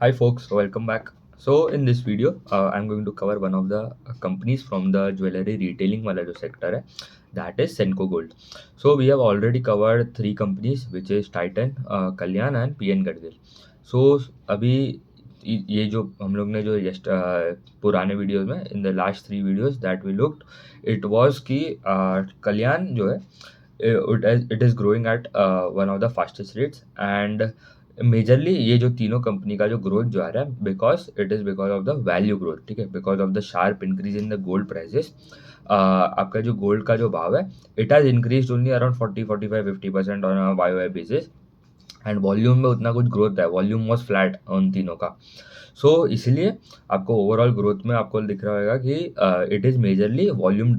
Hi folks, welcome back. So in this video, I'm going to cover one of the companies from the jewelry retailing वाला जो sector है, that is Senco Gold. So we have already covered three companies, which is Titan, Kalyan and PN Gadgil. So अभी ये जो हम लोग ने जो पुराने वीडियोस में in the last three videos that we looked, it was कि कल्याण जो है it is growing at one of the fastest rates and majorly ये जो तीनों कंपनी का जो ग्रोथ जो आ रहा है because of the value growth, ठीक है, because of the sharp increase in the gold prices. आपका जो गोल्ड का जो भाव है it has increase only around 40 45 50% on Y Y basis and volume में उतना कुछ ग्रोथ है, वॉल्यूम वॉज फ्लैट उन तीनों का। सो इसलिए आपको ओवरऑल ग्रोथ में आपको दिख रहा होगा कि it is majorly volume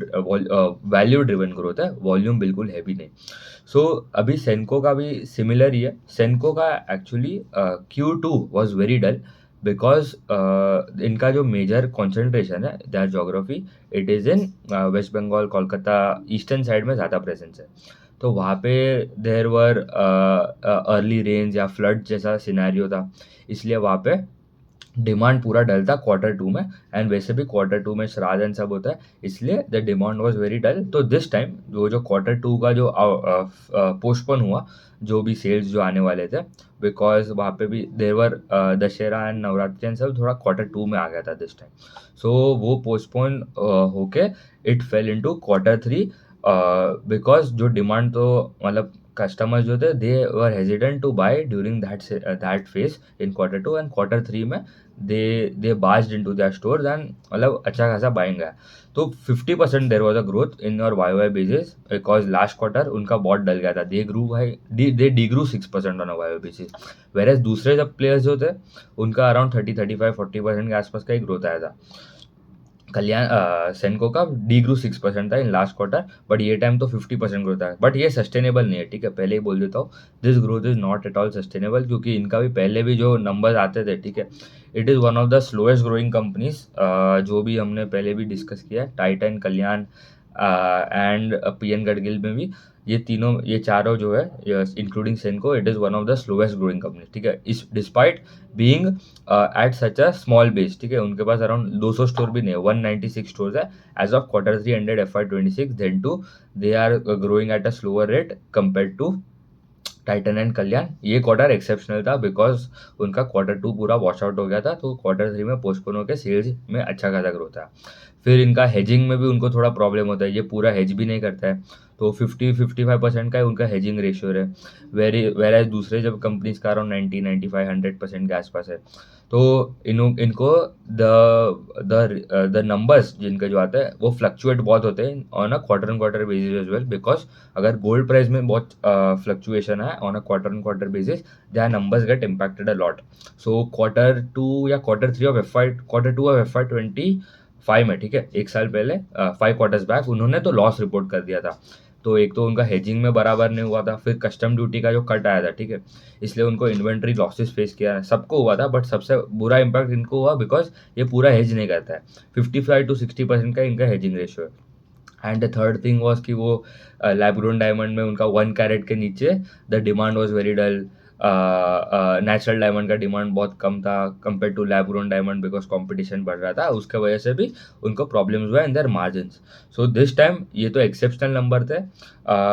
value driven growth है, वॉल्यूम बिल्कुल हैवी नहीं। सो अभी सेनको का भी सिमिलर ही है। सेनको का actually Q2 was very dull because इनका जो मेजर कॉन्सेंट्रेशन है that geography it is in West Bengal, Kolkata, eastern side में ज़्यादा प्रेजेंस है। तो वहाँ पे देयर वर अर्ली रेन्स या फ्लड जैसा सिनेरियो था, इसलिए वहाँ पे डिमांड पूरा डल था Q2 में। एंड वैसे भी Q2 में श्राद्ध एंड सब होता है, इसलिए the demand was very dull. तो दिस टाइम जो Q2 का जो पोस्टपोन हुआ, जो भी सेल्स जो आने वाले थे, बिकॉज वहाँ पे भी देर वर दशहरा एंड नवरात्रि एंड सब थोड़ा Q2 में आ गया था दिस टाइम। सो वो पोस्टपोन होके it fell into Q3 because जो डिमांड तो मतलब कस्टमर्स जो थे they were hesitant to buy during that phase in Q2 and Q3 में they barged into their stores and मतलब अच्छा खासा बाइंग है। तो 50% there was a growth in your Y Y basis because last quarter उनका बहुत dull गया था, they degrew 6% on a Y Y basis. Whereas दूसरे जब प्लेयर्स जो थे उनका अराउंड 30 35 40% के आसपास का ही ग्रोथ आया था। सेनको का डी ग्रू 6% था इन लास्ट क्वार्टर, बट ये टाइम तो 50% ग्रोथ है, बट ये सस्टेनेबल नहीं है, ठीक है, पहले ही बोल देता हूँ। This growth is not at all sustainable, क्योंकि इनका भी पहले भी जो नंबर्स आते थे, ठीक है, it is one of the slowest growing companies. जो भी हमने पहले भी डिस्कस किया है, Titan, Kalyan and PN Gadgil में भी ये चारों जो है including सेनको, it is one of the slowest growing company, ठीक है, इस despite being at such a small base, ठीक है। उनके पास अराउंड 200 स्टोर भी नहीं है, 196 स्टोर्स है as of Q3 ended FY26। Then too they are growing at a slower rate compare to Titan and Kalyan. ये क्वार्टर एक्सेप्शनल था बिकॉज उनका Q2 पूरा वॉश आउट हो गया था, तो Q3 में पोस्टपोन होकर सेल्स में अच्छा खासा ग्रोथ है। फिर इनका हेजिंग में भी उनको थोड़ा प्रॉब्लम होता है, ये पूरा हेज भी नहीं करता है, तो 50 55% का उनका हेजिंग रेशियो है। वेर एज दूसरे जब कंपनीज का अराउंड 90 95 100% के आसपास है। तो इनको द नंबर्स जिनके जो आते हैं वो फ्लक्चुएट बहुत होते हैं on a quarter and quarter basis as well, because अगर गोल्ड प्राइस में बहुत फ्लक्चुएशन है on a quarter and quarter basis, their numbers get impacted a lot. So Q2 या Q3 ऑफ FY25 में, ठीक है, एक साल पहले 5 क्वार्टर्स बैक उन्होंने तो लॉस रिपोर्ट कर दिया था। तो एक तो उनका हेजिंग में बराबर नहीं हुआ था, फिर कस्टम ड्यूटी का जो कट आया था, ठीक है, इसलिए उनको इन्वेंट्री लॉसेस फेस किया, सबको हुआ था, बट सबसे बुरा इम्पैक्ट इनको हुआ बिकॉज ये पूरा हेज नहीं करता है। 55 to 60% का इनका हेजिंग रेशियो है। And the third thing was कि वो लैब्रोन डायमंड में उनका 1 कैरेट के नीचे the demand was very dull. Natural diamond का डिमांड बहुत कम था compare to lab grown diamond because competition बढ़ रहा था, उसके वजह से भी उनको प्रॉब्लम्स हुआ in their margins. So this time ये तो एक्सेप्शनल नंबर थे,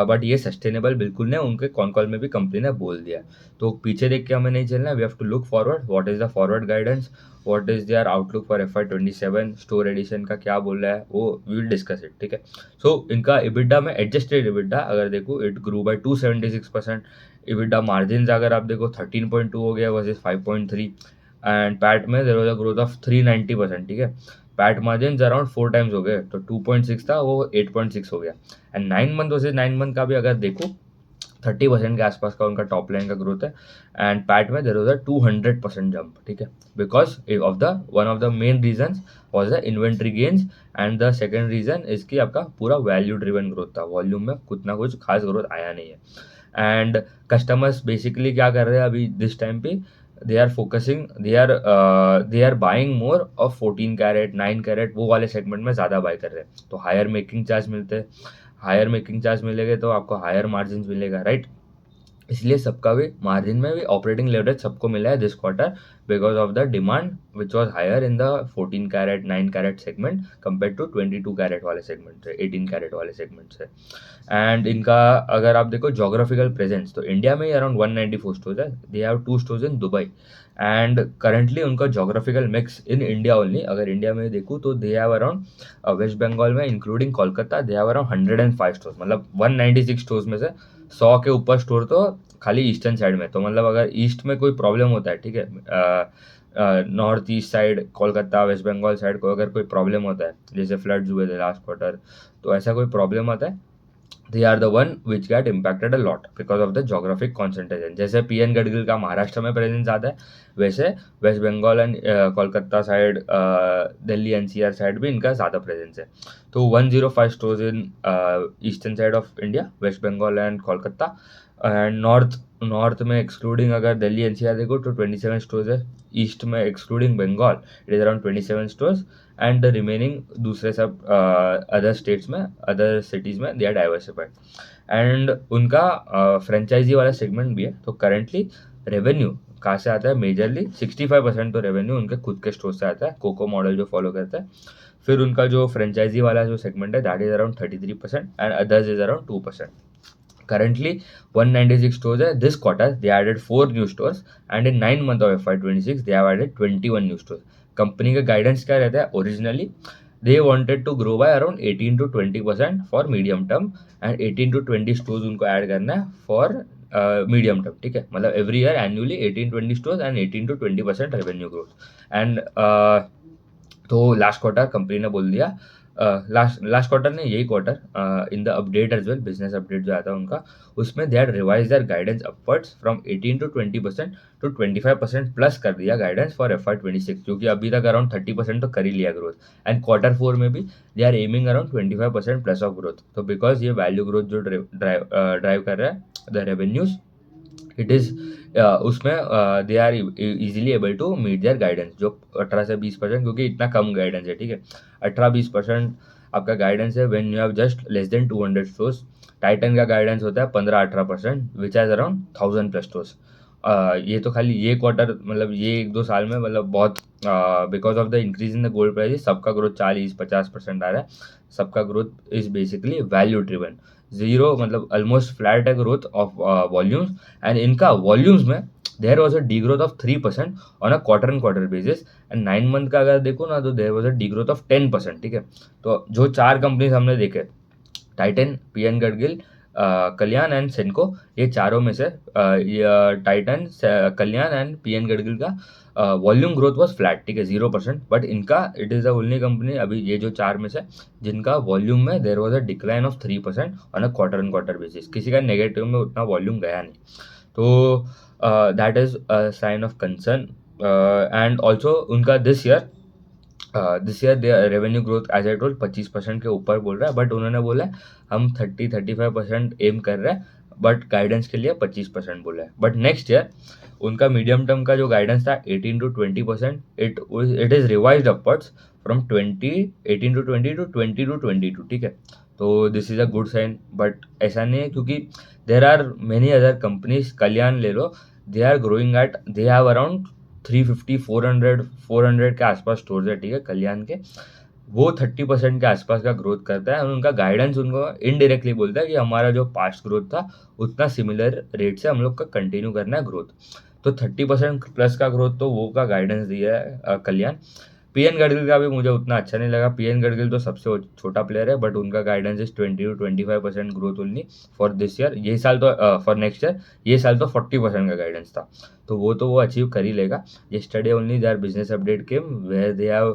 बट ये सस्टेनेबल बिल्कुल नहीं, उनके कॉन कॉल में भी कंपनी ने बोल दिया। तो पीछे देख के हमें नहीं चलना, we have to look forward, what is the forward guidance, what is their outlook for FY27, store addition का क्या बोल रहा है वो वी विल डिस्कस इट, ठीक है। सो इनका EBITDA में एडजस्टेड EBITDA अगर देखो it grew by 276%। EBITDA margin अगर आप देखो 13.2 हो गया वर्सेस 5.3। एंड पैट में there was a growth of 390%, ठीक है। पैट मार्जिन अराउंड 4 टाइम्स हो गए, तो 2.6 था वो 8.6 हो गया। एंड 9 मंथ वर्सेज 9 मंथ का भी अगर देखो 30% के आसपास का उनका टॉप लाइन का ग्रोथ है। एंड पैट में देयर वाज अ 200% जंप, ठीक है, because of the one of the main reason was the inventory gains. And the second reason इसकी आपका पूरा वैल्यू ड्रिवन ग्रोथ था, वॉल्यूम में कुछ ना कुछ खास ग्रोथ आया नहीं है। एंड कस्टमर्स बेसिकली क्या कर रहे हैं अभी दिस टाइम पे, they are buying more of 14 carat 9 carat, वो वाले सेगमेंट में ज़्यादा बाय कर रहे हैं, तो हायर मेकिंग चार्ज मिलते हैं। हायर मेकिंग चार्ज मिलेगा तो आपको हायर मार्जिन मिलेगा, राइट। इसलिए सबका भी मार्जिन में भी ऑपरेटिंग लेवरेज सबको मिला है this quarter because of the demand which was higher in the 14 carat 9 carat segment compare to 22 carat वाले सेगमेंट से 18 कैरेट वाले सेगमेंट से। एंड इनका अगर आप देखो जोग्राफिकल प्रेजेंस तो इंडिया में ही अराउंड 194 स्टोर्स है, they have 2 stores in Dubai. And currently उनका geographical mix in India only, अगर इंडिया में देखूँ तो they have around West Bengal में including Kolkata they have around 105 stores, मतलब 196 स्टोर्स में से 100 के ऊपर स्टोर तो खाली ईस्टर्न साइड में। तो मतलब अगर ईस्ट में कोई प्रॉब्लम होता है, ठीक है, north east side Kolkata West Bengal side को अगर कोई प्रॉब्लम होता है, जैसे फ्लड्स हुए थे लास्ट क्वार्टर, तो ऐसा कोई प्रॉब्लम आता है, they are the one which get impacted a lot because of the geographic concentration। जैसे पीएन गडगिल का महाराष्ट्र में प्रेजेंस ज़्यादा है, वैसे West Bengal and Kolkata side Delhi NCR side भी इनका ज़्यादा प्रेजेंस है। तो 105 stores in eastern side of India, West Bengal and Kolkata. And north में एक्सक्लूडिंग अगर दिल्ली एनसीआर देखो तो 27 स्टोर्स है, ईस्ट में excluding Bengal it is around 27 stores, and the remaining दूसरे सब अदर स्टेट्स में अदर सिटीज़ में दे आर डाइवर्सिफाइड। एंड उनका फ्रेंचाइजी वाला सेगमेंट भी है। तो करेंटली रेवेन्यू कहाँ से आता है, मेजरली 65% तो रेवेन्यू उनके खुद के स्टोर से आता है, कोको मॉडल जो फॉलो करता है। फिर उनका जो फ्रेंचाइजी वाला जो सेगमेंट है that is around 33% and others is around 2%। Currently 196 stores है, this quarter they added 4 new stores and in 9 months of FY26 they have added 21 new stores। Company का गाइडेंस क्या रहता है, originally they wanted to grow by around 18 to 20% for medium term and 18 to 20 stores उनको add करना है for medium term, ठीक है, मतलब every year annually 18-20 stores and 18 to 20% revenue growth. And तो लास्ट क्वार्टर कंपनी ने बोल दिया, लास्ट क्वार्टर ने यही quarter in the update as well, business update जो आता है उनका, उसमें they had revise their guidance upwards from 18 to 20% to 25% plus कर दिया गाइडेंस फॉर FY26, क्योंकि अभी तक अराउंड 30% तो कर ही लिया ग्रोथ। एंड Q4 में भी they are aiming around 25% plus of growth. तो बिकॉज ये वैल्यू ग्रोथ जो ड्राइव कर रहा है द रेवेन्यूज, इट इज़ उसमें they are easily able to meet their guidance जो 18 से 20%, क्योंकि इतना कम गाइडेंस है, ठीक है, 18-20% आपका गाइडेंस है when you have just less than 200 stores. Titan का गाइडेंस होता है 15-18% which has around 1000 plus stores. ये तो खाली ये क्वार्टर, मतलब ये 1-2 साल में मतलब बहुत because of the increase in the gold price सबका ग्रोथ 40-50% आ रहा है। सबका growth is basically value driven, zero मतलब ऑलमोस्ट फ्लैट है ग्रोथ ऑफ वॉल्यूम्स। एंड इनका वॉल्यूम्स में there was a degrowth of 3% on a quarter and quarter basis. And 9 month का अगर देखो ना तो there was a degrowth of 10%, ठीक है। तो जो 4 कंपनीज हमने देखे, Titan, P N Gadgil, Kalyan and Senco, ये चारों में से Titan, Kalyan and P N Gadgil का वॉल्यूम ग्रोथ वॉज फ्लैट, ठीक है, 0%। बट इनका it is the only company अभी ये जो 4 में से जिनका वॉल्यूम में there was a decline of 3% on a quarter and quarter basis, किसी का नेगेटिव में उतना वॉल्यूम गया नहीं। तो that is a sign of concern. And also उनका this year revenue growth as I told 25% के ऊपर बोल रहा है, बट उन्होंने बोला है हम 30-35% एम कर रहे हैं, बट गाइडेंस के लिए 25% बोला है। बट नेक्स्ट ईयर उनका मीडियम टर्म का जो गाइडेंस था 18 to 20%, it is revised upwards from 18 to 20 to 20 to 22, ठीक है। तो this is a good sign, but ऐसा नहीं है क्योंकि there are many other companies, Kalyan ले लो, they are growing at, they have around 350-400 के आसपास स्टोर्स है, ठीक है, कल्याण के। वो 30% के आसपास का ग्रोथ करता है और उनका गाइडेंस उनको इनडायरेक्टली बोलता है कि हमारा जो पास्ट ग्रोथ था उतना सिमिलर रेट से हम लोग का कंटिन्यू करना है ग्रोथ। तो 30% प्लस का ग्रोथ तो वो का गाइडेंस दिया है कल्याण। पीएन गडगिल का भी मुझे उतना अच्छा नहीं लगा। पीएन गडगिल तो सबसे छोटा प्लेयर है, बट उनका guidance is 20-25% growth only for this year, ये साल तो फॉर नेक्स्ट ईयर, ये साल तो 40% का गाइडेंस था, तो वो अचीव कर ही लेगा। Yesterday only their business update came where they have,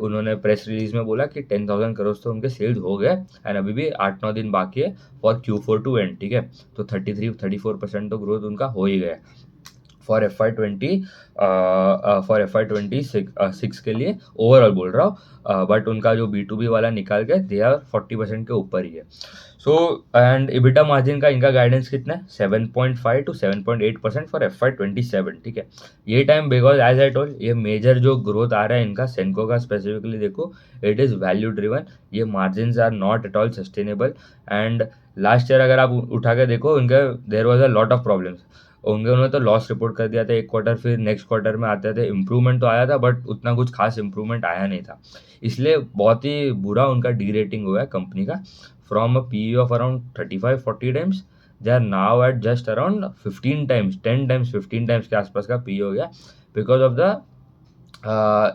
उन्होंने प्रेस रिलीज में बोला कि 10,000 करोड़ तो उनके सेल्स हो गए एंड अभी भी 8-9 दिन बाकी है फॉर Q4 टू एंड, ठीक है। तो 33-34% तो ग्रोथ उनका हो ही गया फॉर FY26 के लिए ओवरऑल बोल रहा हूँ, बट उनका जो B2B वाला निकाल के दे आर 40% के ऊपर ही है। सो एंड EBITDA मार्जिन का इनका गाइडेंस कितना है 7.5 to 7.8% फॉर FY27, ठीक है। ये time because as I told ये मेजर जो ग्रोथ आ रहा है इनका सेंको का स्पेसिफिकली देखो, इट इज़ वैल्यू ड्रिवन, ये margin are not at all sustainable. And last year अगर आप उठा के देखो उनका there was a lot of problems, उन्होंने तो लॉस रिपोर्ट कर दिया था एक क्वार्टर, फिर नेक्स्ट क्वार्टर में आते थे इम्प्रूवमेंट तो आया था बट उतना कुछ खास इम्प्रूवमेंट आया नहीं था, इसलिए बहुत ही बुरा उनका डी रेटिंग हुआ है कंपनी का। From a PE of around 35-40 times they are now at just around 15 times, 10 times 15 times के आसपास का PE हो गया, बिकॉज ऑफ द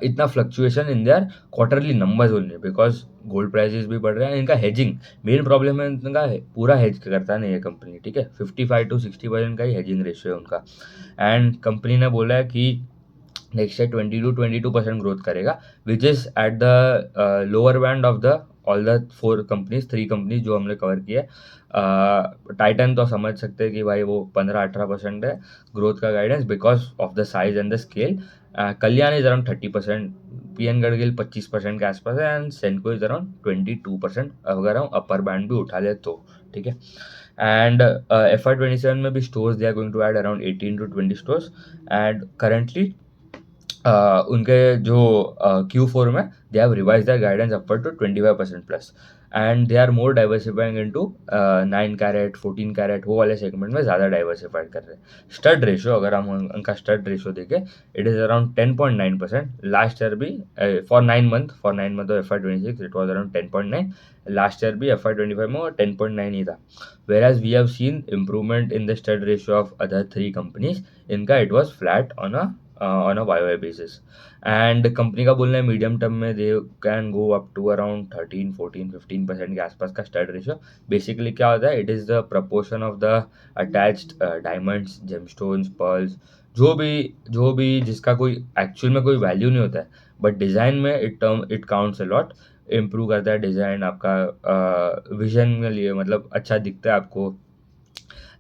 इतना fluctuation in their quarterly numbers only, because gold prices भी बढ़ रहे हैं। इनका हेजिंग मेन प्रॉब्लम है, इनका पूरा हेज करता नहीं है कंपनी, ठीक है। 55 to 60% का ही हेजिंग रेशियो है उनका। एंड कंपनी ने बोला है कि नेक्स्ट ईयर 20 to 22% ग्रोथ करेगा, which is at the lower band of the all the 3 companies जो हमने कवर किया है। टाइटन तो समझ सकते हैं कि भाई वो 15-18% है ग्रोथ का guidance because of the size and the scale. Kalyan is around 30%, PN Gadgil 25% के आसपास है, एंड सेंको इज अराउंड 22% अगर हम अपर बैंड भी उठा ले तो, ठीक है। एंड FY27 में भी stores they are going to add around 18 to 20 stores, and currently उनके जो Q4 में they have revise that guidance upward to 25% plus, and they are more diversifying into 9 carat 14 carat वो वाले सेगमेंट में ज़्यादा diversified कर रहे हैं। स्टड रेशियो अगर हम उनका स्टड रेशियो देखें, it is around 10.9%। Last year भी for 9 month of FY26 it was around 10.9, last year भी FY25 में 10.9 ही था। Whereas we have seen improvement in the stud ratio of other 3 companies, इनका it was flat on a YY basis. And company का बोलना है medium term में they can go up to around 13-14-15% के आसपास का स्टड रेशियो। बेसिकली क्या होता है, it is the proportion of the attached diamonds, gemstones, pearls, जो भी जिसका कोई एक्चुअल में कोई वैल्यू नहीं होता है, बट डिज़ाइन में it counts a lot, improve करता है डिज़ाइन आपका विजन में लिए, मतलब अच्छा दिखता है आपको।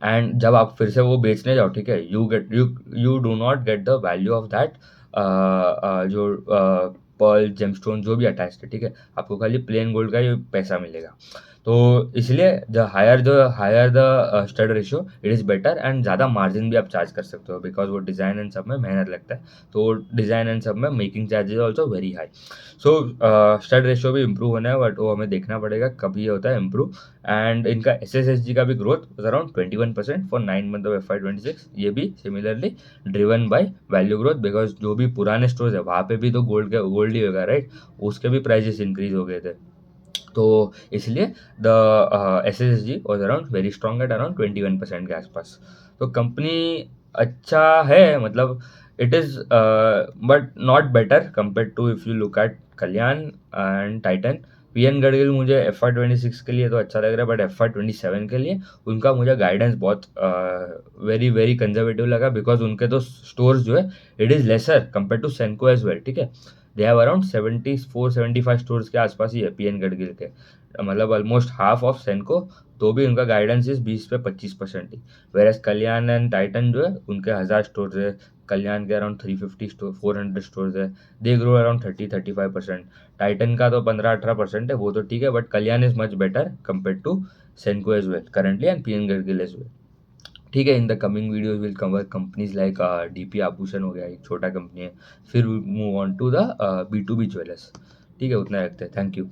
एंड जब आप फिर से वो बेचने जाओ, ठीक है, you do not get the value of that जो पर्ल जेमस्टोन जो भी अटैच है, ठीक है, आपको खाली प्लेन गोल्ड का ही पैसा मिलेगा। तो इसलिए the higher the stud ratio it is better, and ज़्यादा मार्जिन भी आप चार्ज कर सकते हो बिकॉज वो डिज़ाइन एंड सब में मेहनत लगता है, तो डिज़ाइन एंड सब में making charges also very high. So stud ratio भी इम्प्रूव होना है, बट वो हमें देखना पड़ेगा कभी ये होता है इम्प्रूव। एंड इनका SSSG का भी growth around 21% for 9 month of FY26, ये भी similarly driven by value growth, because जो भी पुराने स्टोर्स है वहाँ पे भी तो गोल्ड ही होगा, राइट, उसके भी प्राइजेस इंक्रीज हो गए थे, तो इसलिए the SSSG was around very strong at around 21% के आसपास। तो कंपनी अच्छा है, मतलब it is but not better compare to if you look at Kalyan and Titan. PN Gadgil मुझे FY26 के लिए तो अच्छा लग रहा है, बट FY27 के लिए उनका मुझे गाइडेंस बहुत वेरी वेरी कंजर्वेटिव लगा, बिकॉज उनके तो स्टोर्स जो है it is lesser compare to Senco as well, ठीक है। दे हैव अराउंड 74-75 स्टोर्स के आसपास ही है PN गडगिल के, मतलब ऑलमोस्ट हाफ ऑफ सेंको, तो भी उनका गाइडेंस इस 20 पे 25% ही। वेरएस कल्याण एंड टाइटन जो है उनके 1000 स्टोर्स है, कल्याण के अराउंड 350 स्टोर 400 स्टोर्स है, दे ग्रो अराउंड 30-35%। टाइटन का तो 15-18% है, वो तो ठीक है, but Kalyan is much better compare to Senco as well currently and PN Gadgil as well, ठीक है। In the coming videos will cover companies like DP Abhushan हो गया, एक छोटा कंपनी है, फिर move on to the B2B jewellers, ठीक है, उतना रखते हैं, थैंक यू।